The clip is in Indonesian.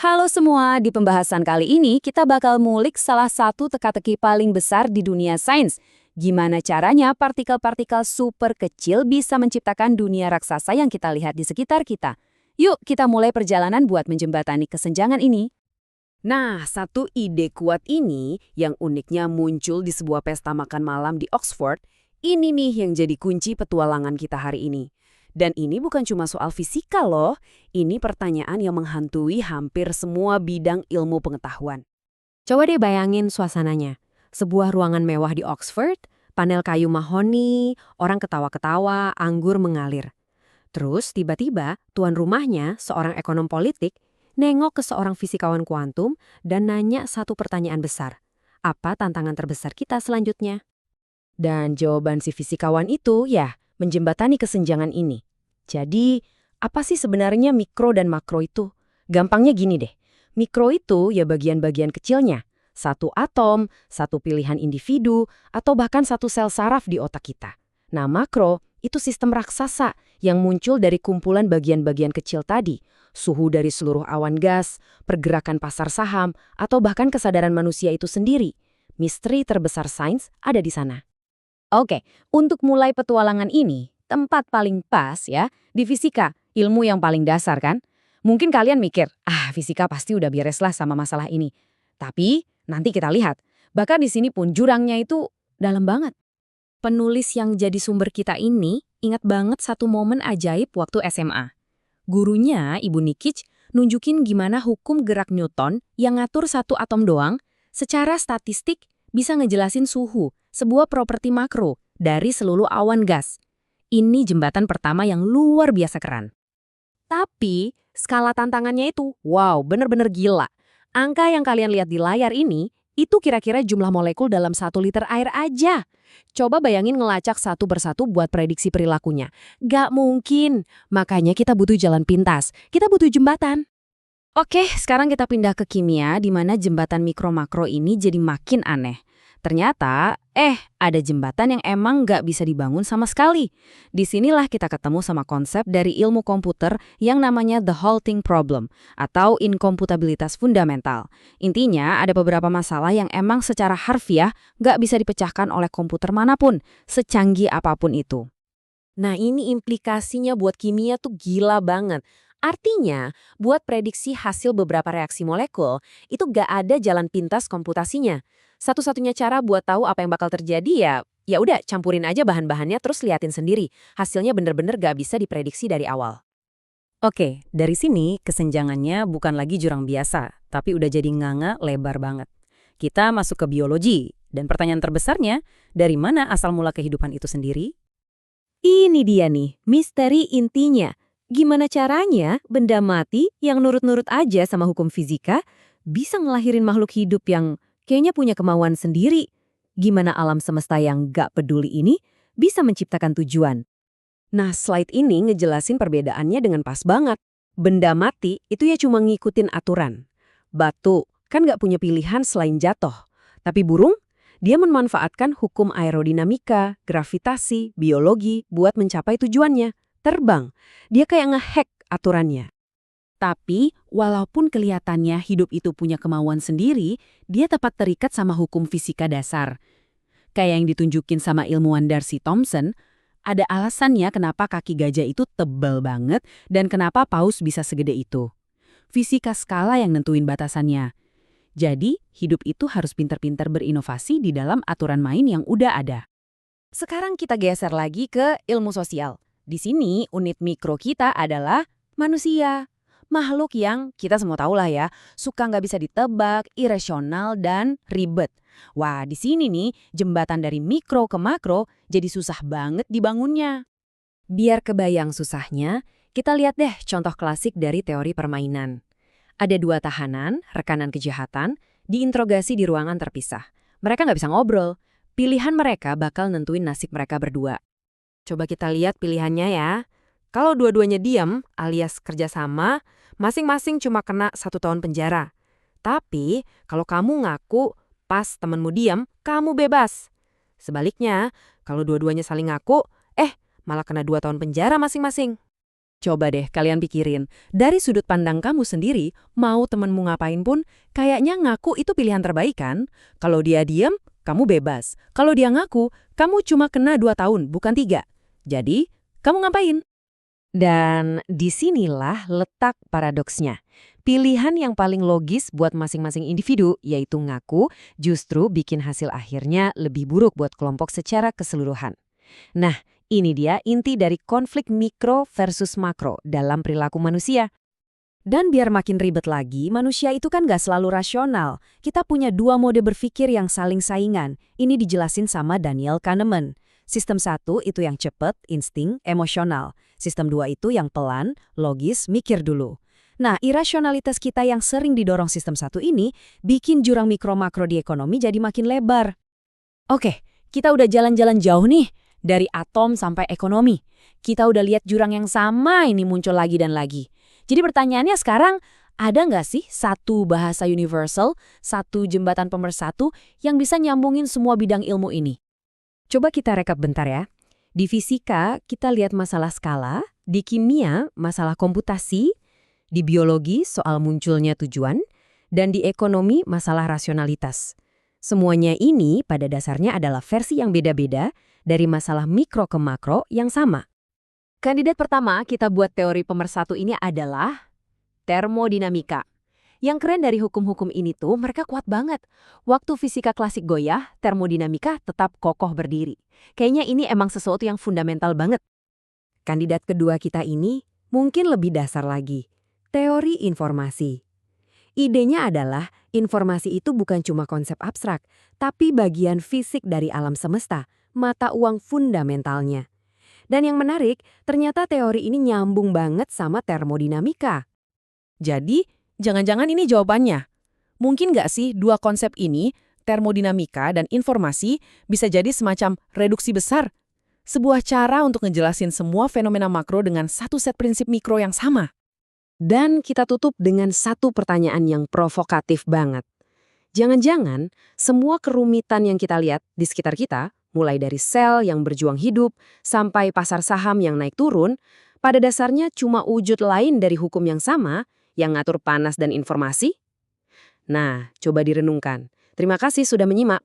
Halo semua, di pembahasan kali ini kita bakal ngulik salah satu teka-teki paling besar di dunia sains. Gimana caranya partikel-partikel super kecil bisa menciptakan dunia raksasa yang kita lihat di sekitar kita. Yuk kita mulai perjalanan buat menjembatani kesenjangan ini. Nah, satu ide kuat ini yang uniknya muncul di sebuah pesta makan malam di Oxford, ini nih yang jadi kunci petualangan kita hari ini. Dan ini bukan cuma soal fisika loh, ini pertanyaan yang menghantui hampir semua bidang ilmu pengetahuan. Coba deh bayangin suasananya. Sebuah ruangan mewah di Oxford, panel kayu mahoni, orang ketawa-ketawa, anggur mengalir. Terus tiba-tiba tuan rumahnya, seorang ekonom politik, nengok ke seorang fisikawan kuantum dan nanya satu pertanyaan besar. Apa tantangan terbesar kita selanjutnya? Dan jawaban si fisikawan itu ya menjembatani kesenjangan ini. Jadi, apa sih sebenarnya mikro dan makro itu? Gampangnya gini deh, mikro itu ya bagian-bagian kecilnya. Satu atom, satu pilihan individu, atau bahkan satu sel saraf di otak kita. Nah, makro itu sistem raksasa yang muncul dari kumpulan bagian-bagian kecil tadi. Suhu dari seluruh awan gas, pergerakan pasar saham, atau bahkan kesadaran manusia itu sendiri. Misteri terbesar sains ada di sana. Oke, untuk mulai petualangan ini, tempat paling pas ya, di fisika, ilmu yang paling dasar kan? Mungkin kalian mikir, fisika pasti udah bereslah sama masalah ini. Tapi, nanti kita lihat, bahkan di sini pun jurangnya itu dalam banget. Penulis yang jadi sumber kita ini ingat banget satu momen ajaib waktu SMA. Gurunya, Ibu Nikic, nunjukin gimana hukum gerak Newton yang ngatur satu atom doang, secara statistik bisa ngejelasin suhu, sebuah properti makro dari seluruh awan gas. Ini jembatan pertama yang luar biasa keren. Tapi, skala tantangannya itu, wow, bener-bener gila. Angka yang kalian lihat di layar ini, itu kira-kira jumlah molekul dalam 1 liter air aja. Coba bayangin ngelacak satu persatu buat prediksi perilakunya. Gak mungkin, makanya kita butuh jalan pintas, kita butuh jembatan. Oke, sekarang kita pindah ke kimia, di mana jembatan mikro-makro ini jadi makin aneh. Ternyata, ada jembatan yang emang nggak bisa dibangun sama sekali. Disinilah kita ketemu sama konsep dari ilmu komputer yang namanya the halting problem, atau inkomputabilitas fundamental. Intinya, ada beberapa masalah yang emang secara harfiah nggak bisa dipecahkan oleh komputer manapun, secanggih apapun itu. Nah, ini implikasinya buat kimia tuh gila banget. Artinya, buat prediksi hasil beberapa reaksi molekul, itu gak ada jalan pintas komputasinya. Satu-satunya cara buat tahu apa yang bakal terjadi ya udah campurin aja bahan-bahannya terus liatin sendiri. Hasilnya bener-bener gak bisa diprediksi dari awal. Oke, dari sini kesenjangannya bukan lagi jurang biasa, tapi udah jadi nganga lebar banget. Kita masuk ke biologi, dan pertanyaan terbesarnya, dari mana asal mula kehidupan itu sendiri? Ini dia nih, misteri intinya. Gimana caranya benda mati yang nurut-nurut aja sama hukum fisika bisa ngelahirin makhluk hidup yang kayaknya punya kemauan sendiri? Gimana alam semesta yang gak peduli ini bisa menciptakan tujuan? Nah, slide ini ngejelasin perbedaannya dengan pas banget. Benda mati itu ya cuma ngikutin aturan. Batu kan nggak punya pilihan selain jatuh. Tapi burung, dia memanfaatkan hukum aerodinamika, gravitasi, biologi buat mencapai tujuannya. Terbang. Dia kayak ngehack aturannya. Tapi, walaupun kelihatannya hidup itu punya kemauan sendiri, dia tetap terikat sama hukum fisika dasar. Kayak yang ditunjukin sama ilmuwan Darcy Thompson, ada alasannya kenapa kaki gajah itu tebal banget dan kenapa paus bisa segede itu. Fisika skala yang nentuin batasannya. Jadi, hidup itu harus pintar-pintar berinovasi di dalam aturan main yang udah ada. Sekarang kita geser lagi ke ilmu sosial. Di sini unit mikro kita adalah manusia. Makhluk yang kita semua tahu lah ya, suka nggak bisa ditebak, irasional, dan ribet. Wah, di sini nih jembatan dari mikro ke makro jadi susah banget dibangunnya. Biar kebayang susahnya, kita lihat deh contoh klasik dari teori permainan. Ada dua tahanan, rekanan kejahatan, diinterogasi di ruangan terpisah. Mereka nggak bisa ngobrol. Pilihan mereka bakal nentuin nasib mereka berdua. Coba kita lihat pilihannya ya. Kalau dua-duanya diam alias kerjasama, masing-masing cuma kena 1 tahun penjara. Tapi, kalau kamu ngaku pas temenmu diam, kamu bebas. Sebaliknya, kalau dua-duanya saling ngaku, malah kena 2 tahun penjara masing-masing. Coba deh kalian pikirin, dari sudut pandang kamu sendiri, mau temenmu ngapain pun, kayaknya ngaku itu pilihan terbaik kan? Kalau dia diem, kamu bebas. Kalau dia ngaku, kamu cuma kena 2 tahun, bukan 3. Jadi, kamu ngapain? Dan disinilah letak paradoksnya. Pilihan yang paling logis buat masing-masing individu, yaitu ngaku, justru bikin hasil akhirnya lebih buruk buat kelompok secara keseluruhan. Nah, ini dia inti dari konflik mikro versus makro dalam perilaku manusia. Dan biar makin ribet lagi, manusia itu kan gak selalu rasional. Kita punya 2 mode berpikir yang saling saingan. Ini dijelasin sama Daniel Kahneman. Sistem 1 itu yang cepet, insting, emosional. Sistem 2 itu yang pelan, logis, mikir dulu. Nah, irasionalitas kita yang sering didorong sistem 1 ini bikin jurang mikro-makro di ekonomi jadi makin lebar. Oke, kita udah jalan-jalan jauh nih, dari atom sampai ekonomi. Kita udah lihat jurang yang sama ini muncul lagi dan lagi. Jadi pertanyaannya sekarang, ada nggak sih satu bahasa universal, satu jembatan pemersatu yang bisa nyambungin semua bidang ilmu ini? Coba kita rekap bentar ya. Di fisika, kita lihat masalah skala, di kimia, masalah komputasi, di biologi, soal munculnya tujuan, dan di ekonomi, masalah rasionalitas. Semuanya ini pada dasarnya adalah versi yang beda-beda dari masalah mikro ke makro yang sama. Kandidat pertama kita buat teori pemersatu ini adalah termodinamika. Yang keren dari hukum-hukum ini tuh mereka kuat banget. Waktu fisika klasik goyah, termodinamika tetap kokoh berdiri. Kayaknya ini emang sesuatu yang fundamental banget. Kandidat kedua kita ini mungkin lebih dasar lagi. Teori informasi. Idenya adalah informasi itu bukan cuma konsep abstrak, tapi bagian fisik dari alam semesta, mata uang fundamentalnya. Dan yang menarik, ternyata teori ini nyambung banget sama termodinamika. Jadi, jangan-jangan ini jawabannya. Mungkin nggak sih 2 konsep ini, termodinamika dan informasi, bisa jadi semacam reduksi besar? Sebuah cara untuk ngejelasin semua fenomena makro dengan satu set prinsip mikro yang sama. Dan kita tutup dengan satu pertanyaan yang provokatif banget. Jangan-jangan semua kerumitan yang kita lihat di sekitar kita, mulai dari sel yang berjuang hidup sampai pasar saham yang naik turun, pada dasarnya cuma wujud lain dari hukum yang sama yang ngatur panas dan informasi? Nah, coba direnungkan. Terima kasih sudah menyimak.